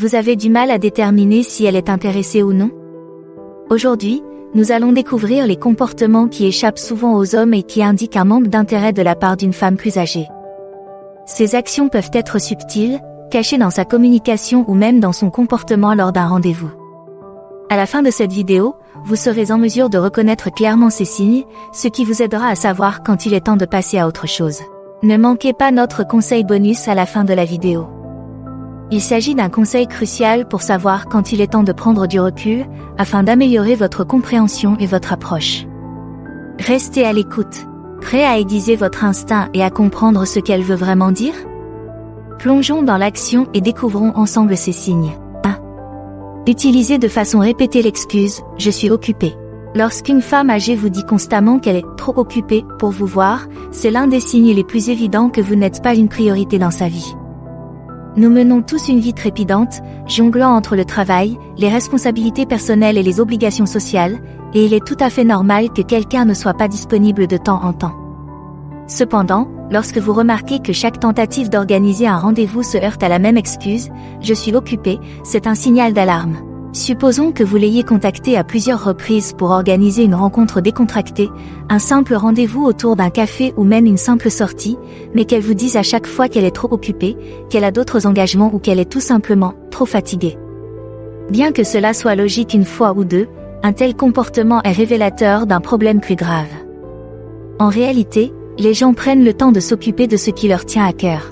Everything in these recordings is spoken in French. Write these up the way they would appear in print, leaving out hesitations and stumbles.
Vous avez du mal à déterminer si elle est intéressée ou non? Aujourd'hui, nous allons découvrir les comportements qui échappent souvent aux hommes et qui indiquent un manque d'intérêt de la part d'une femme plus âgée. Ces actions peuvent être subtiles, cachées dans sa communication ou même dans son comportement lors d'un rendez-vous. À la fin de cette vidéo, vous serez en mesure de reconnaître clairement ces signes, ce qui vous aidera à savoir quand il est temps de passer à autre chose. Ne manquez pas notre conseil bonus à la fin de la vidéo. Il s'agit d'un conseil crucial pour savoir quand il est temps de prendre du recul, afin d'améliorer votre compréhension et votre approche. Restez à l'écoute, prêt à aiguiser votre instinct et à comprendre ce qu'elle veut vraiment dire? Plongeons dans l'action et découvrons ensemble ces signes. 1. Utilisez de façon répétée l'excuse « je suis occupée ». Lorsqu'une femme âgée vous dit constamment qu'elle est trop occupée pour vous voir, c'est l'un des signes les plus évidents que vous n'êtes pas une priorité dans sa vie. Nous menons tous une vie trépidante, jonglant entre le travail, les responsabilités personnelles et les obligations sociales, et il est tout à fait normal que quelqu'un ne soit pas disponible de temps en temps. Cependant, lorsque vous remarquez que chaque tentative d'organiser un rendez-vous se heurte à la même excuse « je suis occupé », c'est un signal d'alarme. Supposons que vous l'ayez contactée à plusieurs reprises pour organiser une rencontre décontractée, un simple rendez-vous autour d'un café ou même une simple sortie, mais qu'elle vous dise à chaque fois qu'elle est trop occupée, qu'elle a d'autres engagements ou qu'elle est tout simplement trop fatiguée. Bien que cela soit logique une fois ou deux, un tel comportement est révélateur d'un problème plus grave. En réalité, les gens prennent le temps de s'occuper de ce qui leur tient à cœur.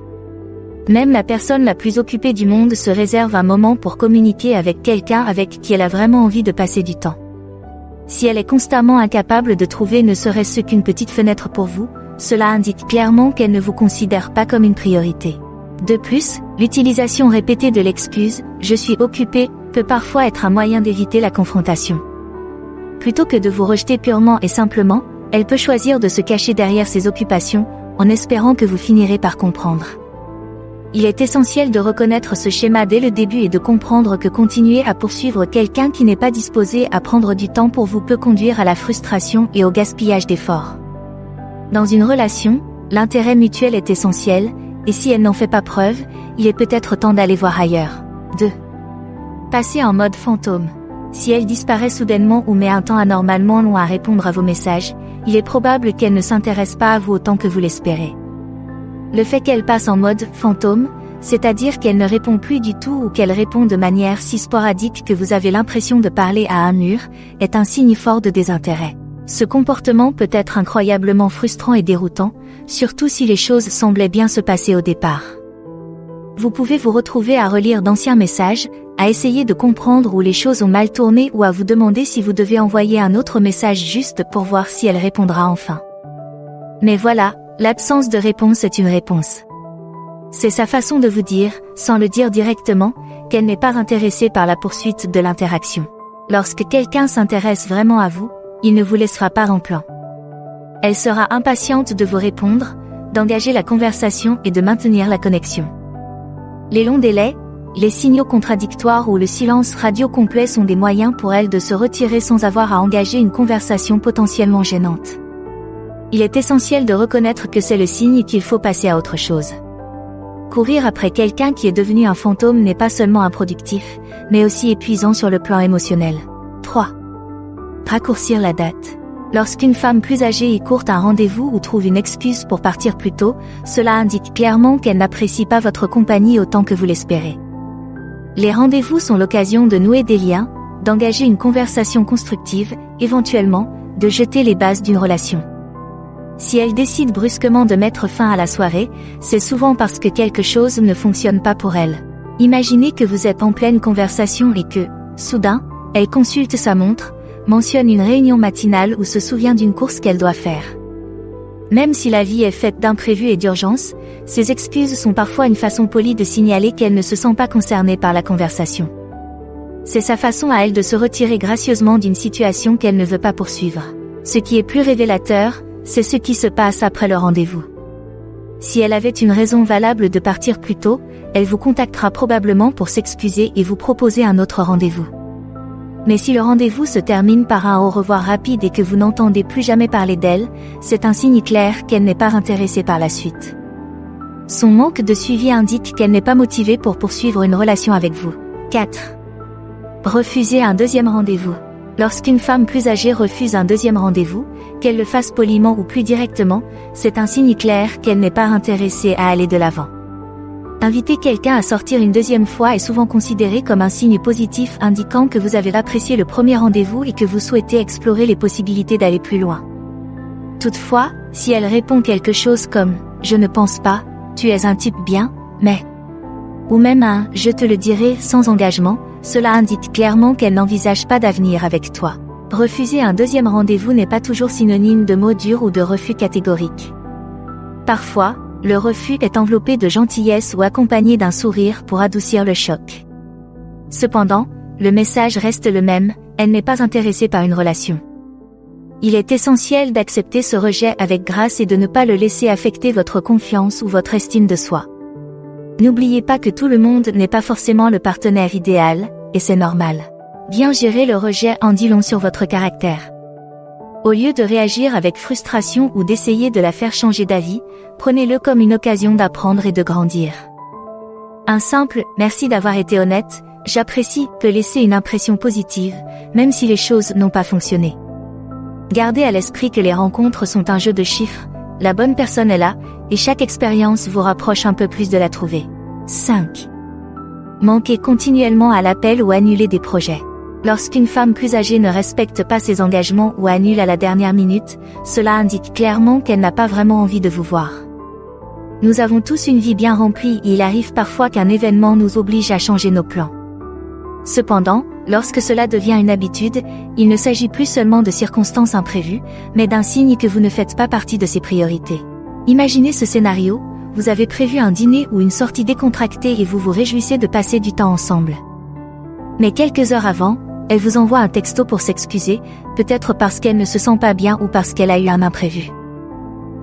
Même la personne la plus occupée du monde se réserve un moment pour communiquer avec quelqu'un avec qui elle a vraiment envie de passer du temps. Si elle est constamment incapable de trouver ne serait-ce qu'une petite fenêtre pour vous, cela indique clairement qu'elle ne vous considère pas comme une priorité. De plus, l'utilisation répétée de l'excuse « je suis occupé » peut parfois être un moyen d'éviter la confrontation. Plutôt que de vous rejeter purement et simplement, elle peut choisir de se cacher derrière ses occupations, en espérant que vous finirez par comprendre. Il est essentiel de reconnaître ce schéma dès le début et de comprendre que continuer à poursuivre quelqu'un qui n'est pas disposé à prendre du temps pour vous peut conduire à la frustration et au gaspillage d'efforts. Dans une relation, l'intérêt mutuel est essentiel, et si elle n'en fait pas preuve, il est peut-être temps d'aller voir ailleurs. 2. Passez en mode fantôme. Si elle disparaît soudainement ou met un temps anormalement long à répondre à vos messages, il est probable qu'elle ne s'intéresse pas à vous autant que vous l'espérez. Le fait qu'elle passe en mode fantôme, c'est-à-dire qu'elle ne répond plus du tout ou qu'elle répond de manière si sporadique que vous avez l'impression de parler à un mur, est un signe fort de désintérêt. Ce comportement peut être incroyablement frustrant et déroutant, surtout si les choses semblaient bien se passer au départ. Vous pouvez vous retrouver à relire d'anciens messages, à essayer de comprendre où les choses ont mal tourné ou à vous demander si vous devez envoyer un autre message juste pour voir si elle répondra enfin. Mais voilà, l'absence de réponse est une réponse. C'est sa façon de vous dire, sans le dire directement, qu'elle n'est pas intéressée par la poursuite de l'interaction. Lorsque quelqu'un s'intéresse vraiment à vous, il ne vous laissera pas en plan. Elle sera impatiente de vous répondre, d'engager la conversation et de maintenir la connexion. Les longs délais, les signaux contradictoires ou le silence radio complet sont des moyens pour elle de se retirer sans avoir à engager une conversation potentiellement gênante. Il est essentiel de reconnaître que c'est le signe qu'il faut passer à autre chose. Courir après quelqu'un qui est devenu un fantôme n'est pas seulement improductif, mais aussi épuisant sur le plan émotionnel. 3. Raccourcir la date. Lorsqu'une femme plus âgée écourte un rendez-vous ou trouve une excuse pour partir plus tôt, cela indique clairement qu'elle n'apprécie pas votre compagnie autant que vous l'espérez. Les rendez-vous sont l'occasion de nouer des liens, d'engager une conversation constructive, éventuellement, de jeter les bases d'une relation. Si elle décide brusquement de mettre fin à la soirée, c'est souvent parce que quelque chose ne fonctionne pas pour elle. Imaginez que vous êtes en pleine conversation et que, soudain, elle consulte sa montre, mentionne une réunion matinale ou se souvient d'une course qu'elle doit faire. Même si la vie est faite d'imprévus et d'urgences, ces excuses sont parfois une façon polie de signaler qu'elle ne se sent pas concernée par la conversation. C'est sa façon à elle de se retirer gracieusement d'une situation qu'elle ne veut pas poursuivre. Ce qui est plus révélateur, c'est ce qui se passe après le rendez-vous. Si elle avait une raison valable de partir plus tôt, elle vous contactera probablement pour s'excuser et vous proposer un autre rendez-vous. Mais si le rendez-vous se termine par un au revoir rapide et que vous n'entendez plus jamais parler d'elle, c'est un signe clair qu'elle n'est pas intéressée par la suite. Son manque de suivi indique qu'elle n'est pas motivée pour poursuivre une relation avec vous. 4. Refuser un deuxième rendez-vous. Lorsqu'une femme plus âgée refuse un deuxième rendez-vous, qu'elle le fasse poliment ou plus directement, c'est un signe clair qu'elle n'est pas intéressée à aller de l'avant. Inviter quelqu'un à sortir une deuxième fois est souvent considéré comme un signe positif indiquant que vous avez apprécié le premier rendez-vous et que vous souhaitez explorer les possibilités d'aller plus loin. Toutefois, si elle répond quelque chose comme « Je ne pense pas, tu es un type bien, mais… » ou même un « Je te le dirai » sans engagement, cela indique clairement qu'elle n'envisage pas d'avenir avec toi. Refuser un deuxième rendez-vous n'est pas toujours synonyme de mots durs ou de refus catégorique. Parfois, le refus est enveloppé de gentillesse ou accompagné d'un sourire pour adoucir le choc. Cependant, le message reste le même, elle n'est pas intéressée par une relation. Il est essentiel d'accepter ce rejet avec grâce et de ne pas le laisser affecter votre confiance ou votre estime de soi. N'oubliez pas que tout le monde n'est pas forcément le partenaire idéal, et c'est normal. Bien gérer le rejet en dit long sur votre caractère. Au lieu de réagir avec frustration ou d'essayer de la faire changer d'avis, prenez-le comme une occasion d'apprendre et de grandir. Un simple « merci d'avoir été honnête, j'apprécie » peut laisser une impression positive, même si les choses n'ont pas fonctionné. Gardez à l'esprit que les rencontres sont un jeu de chiffres, la bonne personne est là, et chaque expérience vous rapproche un peu plus de la trouver. 5. Manquez continuellement à l'appel ou annuler des projets. Lorsqu'une femme plus âgée ne respecte pas ses engagements ou annule à la dernière minute, cela indique clairement qu'elle n'a pas vraiment envie de vous voir. Nous avons tous une vie bien remplie et il arrive parfois qu'un événement nous oblige à changer nos plans. Cependant, lorsque cela devient une habitude, il ne s'agit plus seulement de circonstances imprévues, mais d'un signe que vous ne faites pas partie de ses priorités. Imaginez ce scénario, vous avez prévu un dîner ou une sortie décontractée et vous vous réjouissez de passer du temps ensemble. Mais quelques heures avant, elle vous envoie un texto pour s'excuser, peut-être parce qu'elle ne se sent pas bien ou parce qu'elle a eu un imprévu.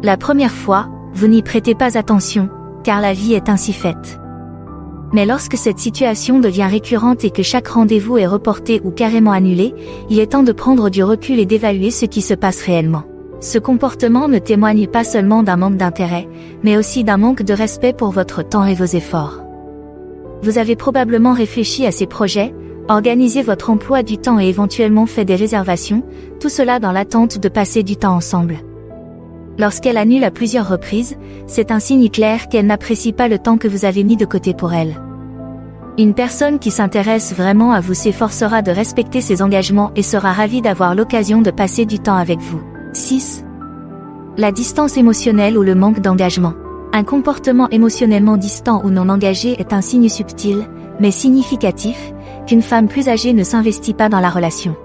La première fois, vous n'y prêtez pas attention, car la vie est ainsi faite. Mais lorsque cette situation devient récurrente et que chaque rendez-vous est reporté ou carrément annulé, il est temps de prendre du recul et d'évaluer ce qui se passe réellement. Ce comportement ne témoigne pas seulement d'un manque d'intérêt, mais aussi d'un manque de respect pour votre temps et vos efforts. Vous avez probablement réfléchi à ces projets, organisé votre emploi du temps et éventuellement fait des réservations, tout cela dans l'attente de passer du temps ensemble. Lorsqu'elle annule à plusieurs reprises, c'est un signe clair qu'elle n'apprécie pas le temps que vous avez mis de côté pour elle. Une personne qui s'intéresse vraiment à vous s'efforcera de respecter ses engagements et sera ravie d'avoir l'occasion de passer du temps avec vous. 6. La distance émotionnelle ou le manque d'engagement. Un comportement émotionnellement distant ou non engagé est un signe subtil, mais significatif, qu'une femme plus âgée ne s'investit pas dans la relation.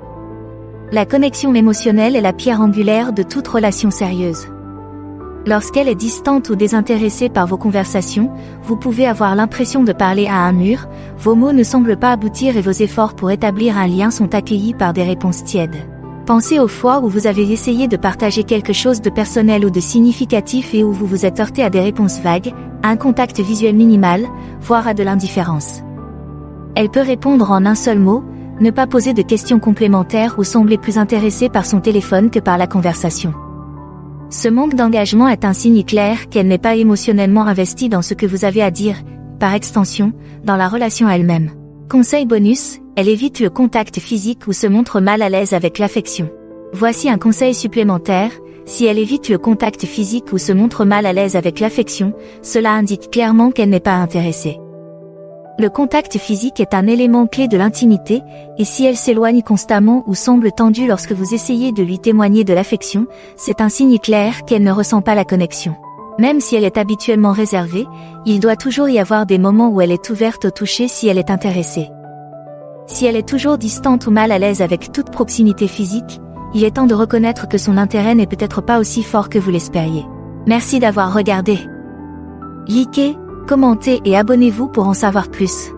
La connexion émotionnelle est la pierre angulaire de toute relation sérieuse. Lorsqu'elle est distante ou désintéressée par vos conversations, vous pouvez avoir l'impression de parler à un mur, vos mots ne semblent pas aboutir et vos efforts pour établir un lien sont accueillis par des réponses tièdes. Pensez aux fois où vous avez essayé de partager quelque chose de personnel ou de significatif et où vous vous êtes heurté à des réponses vagues, à un contact visuel minimal, voire à de l'indifférence. Elle peut répondre en un seul mot, ne pas poser de questions complémentaires ou sembler plus intéressée par son téléphone que par la conversation. Ce manque d'engagement est un signe clair qu'elle n'est pas émotionnellement investie dans ce que vous avez à dire, par extension, dans la relation elle-même. Conseil bonus, elle évite le contact physique ou se montre mal à l'aise avec l'affection. Voici un conseil supplémentaire, si elle évite le contact physique ou se montre mal à l'aise avec l'affection, cela indique clairement qu'elle n'est pas intéressée. Le contact physique est un élément clé de l'intimité, et si elle s'éloigne constamment ou semble tendue lorsque vous essayez de lui témoigner de l'affection, c'est un signe clair qu'elle ne ressent pas la connexion. Même si elle est habituellement réservée, il doit toujours y avoir des moments où elle est ouverte au toucher si elle est intéressée. Si elle est toujours distante ou mal à l'aise avec toute proximité physique, il est temps de reconnaître que son intérêt n'est peut-être pas aussi fort que vous l'espériez. Merci d'avoir regardé. Likez, commentez et abonnez-vous pour en savoir plus.